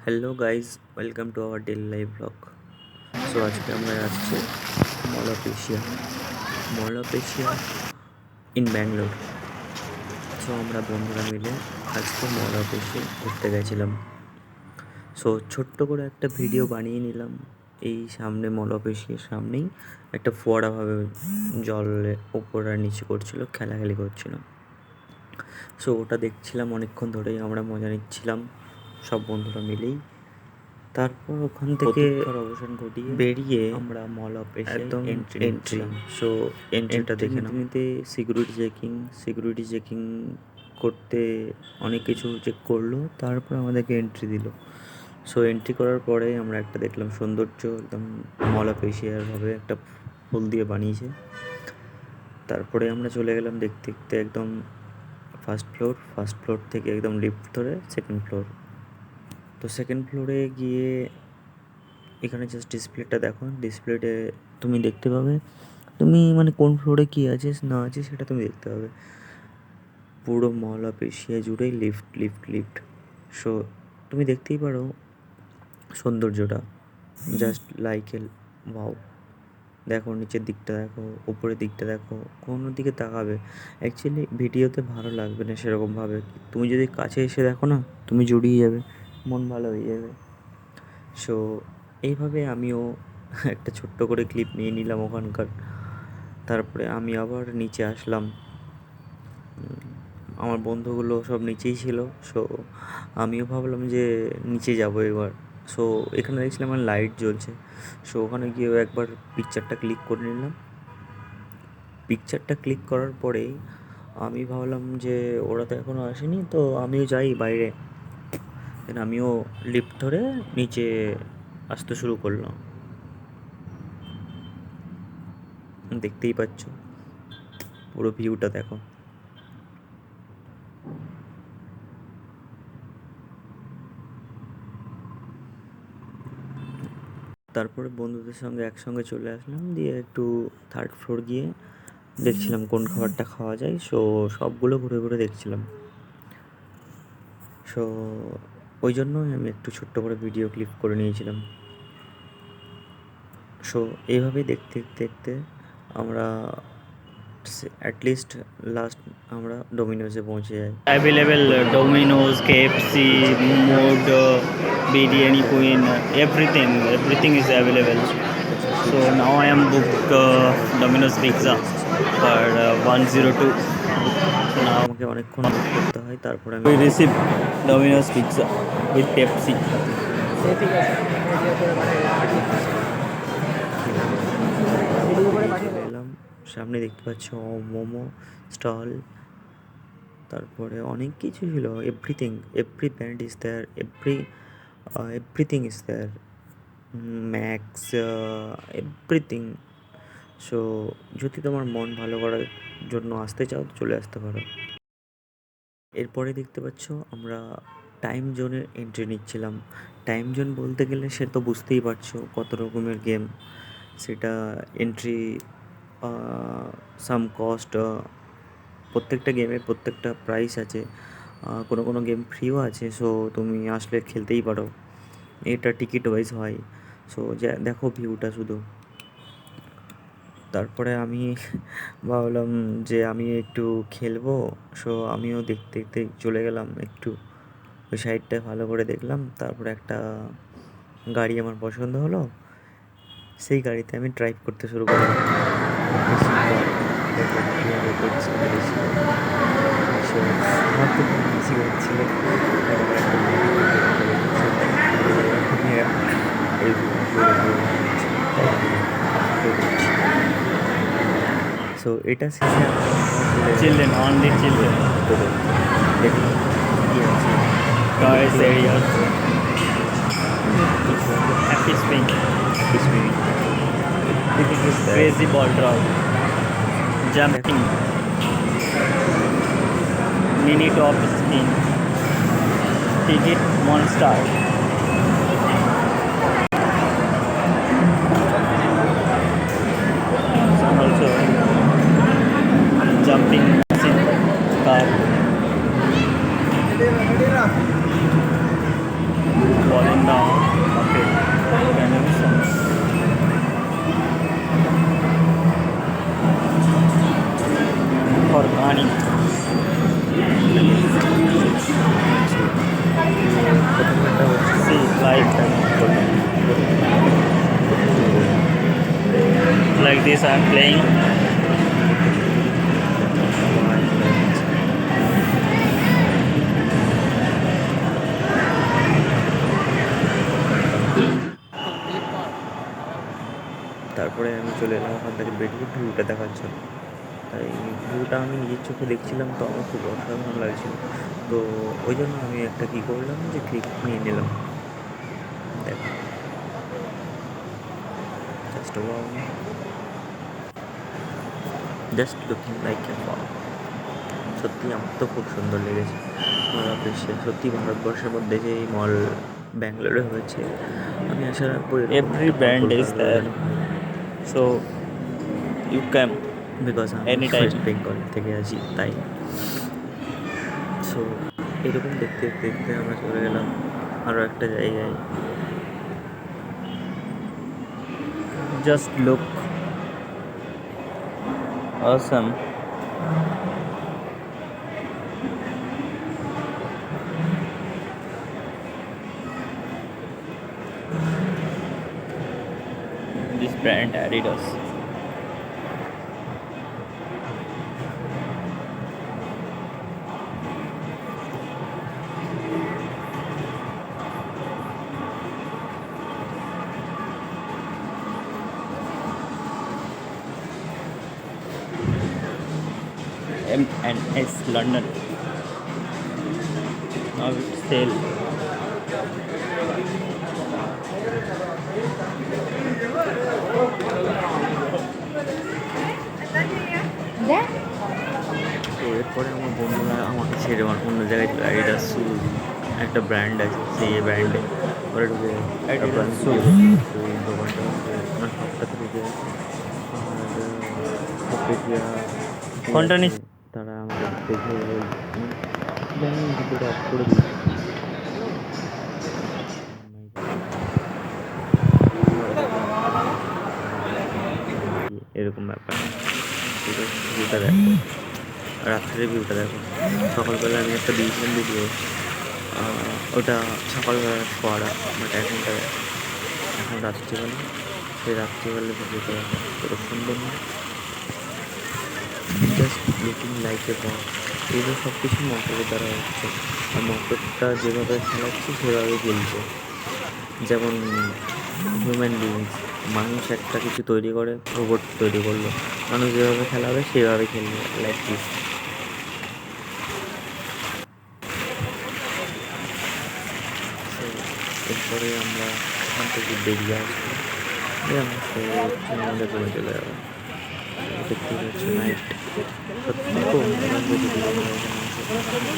Hello guys, welcome to our daily life blog. So আজকে আমরা যাচ্ছি mall of Asia in Bangalore. So আমরা বন্ধুরা মিলে আজকে মল অফ এশিয়া ঘুরতে গেছিলাম। সো ছোট্ট করে একটা ভিডিও বানিয়ে নিলাম। এই সামনে মল অফ এশিয়ার সামনেই একটা ফোয়ারাভাবে জলে ওপর আর নিচে করছিল, খেলাখেলি করছিল। সো ওটা দেখছিলাম অনেকক্ষণ ধরেই, আমরা মজা নিচ্ছিলাম সব বন্ধুরা মিলেই। তারপর ওখান থেকে অবসান ঘটিয়ে বেরিয়ে আমরা মল অফ একদম এন্ট্রি। সো এন্ট্রিটা দেখে নিতে সিকিউরিটি চেকিং করতে অনেক কিছু চেক করলো, তারপর আমাদেরকে এন্ট্রি দিল। সো এন্ট্রি করার পরে আমরা একটা দেখলাম সৌন্দর্য, একদম মল অফ এশিয়ার ভাবে একটা ফুল দিয়ে বানিয়েছে। তারপরে আমরা চলে গেলাম দেখতে দেখতে একদম ফার্স্ট ফ্লোর থেকে একদম লিফট ধরে সেকেন্ড ফ্লোর। তো সেকেন্ড ফ্লোরে গিয়ে এখানে জাস্ট ডিসপ্লেটা দেখো, ডিসপ্লেতে তুমি দেখতে পাবে তুমি মানে কোন ফ্লোরে কী আছে না আছে সেটা তুমি দেখতে পাবে। পুরো মল অফ এশিয়া জুড়েই লিফট। সো তুমি দেখতেই পারো সৌন্দর্যটা, জাস্ট লাইক ওয়াও। দেখো নিচের দিকটা দেখো, উপরের দিকটা দেখো, কোনো দিকে তাকাবে অ্যাকচুয়ালি ভিডিওতে ভালো লাগবে না সেরকমভাবে। তুমি যদি কাছে এসে দেখো না, তুমি জুড়িয়ে যাবে, মন ভালো হয়ে যাবে। সো এইভাবে আমিও একটা ছোট্ট করে ক্লিপ নিয়ে নিলাম ওখানকার। তারপরে আমি আবার নিচে আসলাম, আমার বন্ধুগুলো সব নিচেই ছিল। সো আমিও ভাবলাম যে নিচে যাবো এবার। সো এখানে দেখছিলাম আমার লাইট জ্বলছে। সো ওখানে গিয়ে একবার পিকচারটা ক্লিক করে নিলাম। পিকচারটা ক্লিক করার পরেই আমি ভাবলাম যে ওরা তো এখনও আসেনি, তো আমিও যাই বাইরে। দেন আমিও লিফট ধরে নিচে আসতে শুরু করলাম। দেখতেই পাচ্ছ পুরো ভিউটা দেখো। তারপরে বন্ধুদের সঙ্গে একসঙ্গে চলে আসলাম, দিয়ে একটু থার্ড ফ্লোর গিয়ে দেখছিলাম কোন খাবারটা খাওয়া যায়। সো সবগুলো ঘুরে ঘুরে দেখছিলাম। সো ওই জন্যই আমি একটু ছোট্ট করে ভিডিও ক্লিপ করে নিয়েছিলাম। সো এইভাবেই দেখতে দেখতে আমরা অ্যাটলিস্ট লাস্ট আমরা ডোমিনোজে পৌঁছে যাই। Available Domino's, KFC, Mood, Biryani Queen, everything is available. So now I am booked Domino's pizza for 102. So now আমাকে অনেকক্ষণ ওয়েট করতে হয়, তারপরে আমি we receive Domino's pizza with Pepsi. চলে এলাম। সামনে দেখতে পাচ্ছ মোমো স্টল, তারপরে অনেক কিছু ছিল। Every brand is there, everything is there, max, everything. So যদি তোমার মন ভালো করার জন্য আসতে চাও তো চলে আসতে পারো। এরপরে দেখতে পাচ্ছ আমরা টাইম জোনের এন্ট্রি নিচ্ছিলাম। টাইম জোন বলতে গেলে সে তো বুঝতেই পারছো কত রকমের গেম, সেটা এন্ট্রি, সাম কস্ট, প্রত্যেকটা গেমের প্রত্যেকটা প্রাইস আছে। কোনো গেম ফ্রিও আছে, সো তুমি আসলে খেলতেই পারো। এটা টিকিট ওয়াইজ হয়। সো দেখো ভিউটা শুধু। তারপরে আমি ভাবলাম যে আমি একটু খেলবো। সো আমিও দেখতে দেখতে চলে গেলাম একটু ওই সাইডটায়, ভালো করে দেখলাম। তারপরে একটা গাড়ি আমার পছন্দ হলো, সেই গাড়িতে আমি ড্রাইভ করতে শুরু করলাম। দেখো কীভাবে করছি বেশি। সো আমার তো খুব বেশি হচ্ছিল। সো এটা শেষে Children, only children. দেখলাম কী আছে Toys areas. Happy swing. Crazy ball drop. Jumping. Mini top spin. Ticket 1 star. Some also jumping machine car. Falling Rani. প্রথমটা হচ্ছে See, like this I'm playing. তারপরে আমি চলে এলাম ওখান থেকে বেরিয়ে ভিউটা দেখার জন্য। তাই ভিউটা আমি নিজের চোখে দেখছিলাম, তো আমার খুব অসাধারণ লাগছিল। তো ওই জন্য আমি একটা কী করলাম, যে ক্লিক নিয়ে নিলাম। দেখো, just looking like a wow. সত্যি আমার তো খুব সুন্দর লেগেছে মল অফ এশিয়া। সত্যি ভারতবর্ষের মধ্যে যে এই মল ব্যাঙ্গালোরে হয়েছে, আমি আশা রাখবো Every brand is there, so you can because আমি anytime. ওয়েস্ট বেঙ্গল থেকে আছি, তাই। সো এরকম দেখতে দেখতে দেখতে আমরা চলে গেলাম আরও একটা জায়গায়। Just look awesome. This brand Adidas. M&S London. Now it's sale. তো এরপরে আমার বন্ধুরা আমাকে ছেড়ে অন্য জায়গায় চলে অ্যাডিডাস শু একটা ব্র্যান্ড আছে, সেই ব্র্যান্ডে ওরা ঢুকে Adidas shoe. ওই দোকানটা হচ্ছে আমার সবটাতে ঢুকে আছে। আর পেটিয়া কোনটা নিস? তারা আমাকে দেখে ভিডিওটা অফ করে দিই। এরকম ব্যাপার। ঠিক আছে, ভিউটা দেখো, রাত্রের ভিউটা দেখো। সকালবেলা আমি একটা দিয়েছিলাম ভিডিও, ওটা সকালবেলা করা, বাট এখন রাত্রিবেলা, সেই রাত্রিবেলা ভিডিওটা দেখো কত সুন্দর না? জাস্ট লুকিং লাইক এ বক। এগুলো সব কিছু মোটরের দ্বারা হচ্ছে, আর মোটরটা যেভাবে খেলাচ্ছে সেভাবে খেলছে। যেমন হিউম্যান বিংস, মানুষ একটা কিছু তৈরি করে, রোবট তৈরি করলো, মানুষ যেভাবে খেলাবে সেভাবে খেলবে, লাইক দিস। এরপরে আমরা ওখান থেকে বেরিয়ে আসবো, আমরা আমাদের রুমে চলে যাবো। দেখতে পাচ্ছি নাইট, সত্যি খুব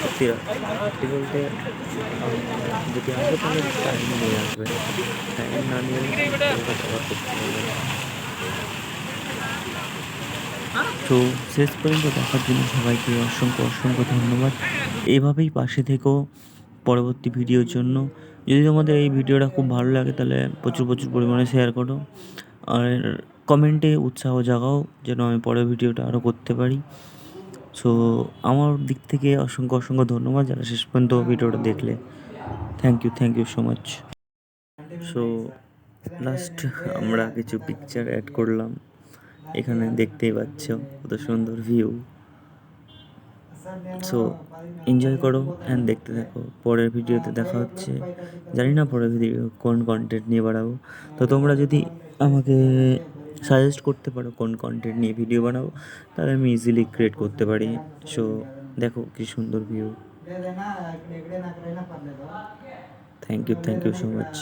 সত্যি সত্যি বলতে যদি আসবে তাহলে টাইম নিয়ে আসবে, টাইম না নিয়ে কভার করতে পারবে না। তো শেষ পর্যন্ত দেখার জন্য সবাইকে অসংখ্য অসংখ্য ধন্যবাদ। এইভাবেই পাশে থেকেও পরবর্তী ভিডিওর জন্য। যদি তোমাদের এই ভিডিওটা খুব ভালো লাগে তাহলে প্রচুর প্রচুর পরিমাণে শেয়ার করো, আর কমেন্টে উৎসাহ জাগাও যেন আমি পরের ভিডিওটা আরও করতে পারি। সো আমার দিক থেকে অসংখ্য অসংখ্য ধন্যবাদ যারা শেষ পর্যন্ত ভিডিওটা দেখলে। Thank you so much. So last আমরা কিছু পিকচার অ্যাড করলাম, এখানে দেখতেই পাচ্ছ কত সুন্দর ভিউ। সো এনজয় করো অ্যান্ড দেখতে থাকো। পরের ভিডিওতে দেখা হচ্ছে। জানি না পরের ভিডিও কোন কন্টেন্ট নিয়ে বানাবো, তো তোমরা যদি আমাকে সাজেস্ট করতে পারো কোন কন্টেন্ট নিয়ে ভিডিও বানাবো, তাহলে আমি ইজিলি ক্রিয়েট করতে পারি। সো দেখো কি সুন্দর view. Thank you so much.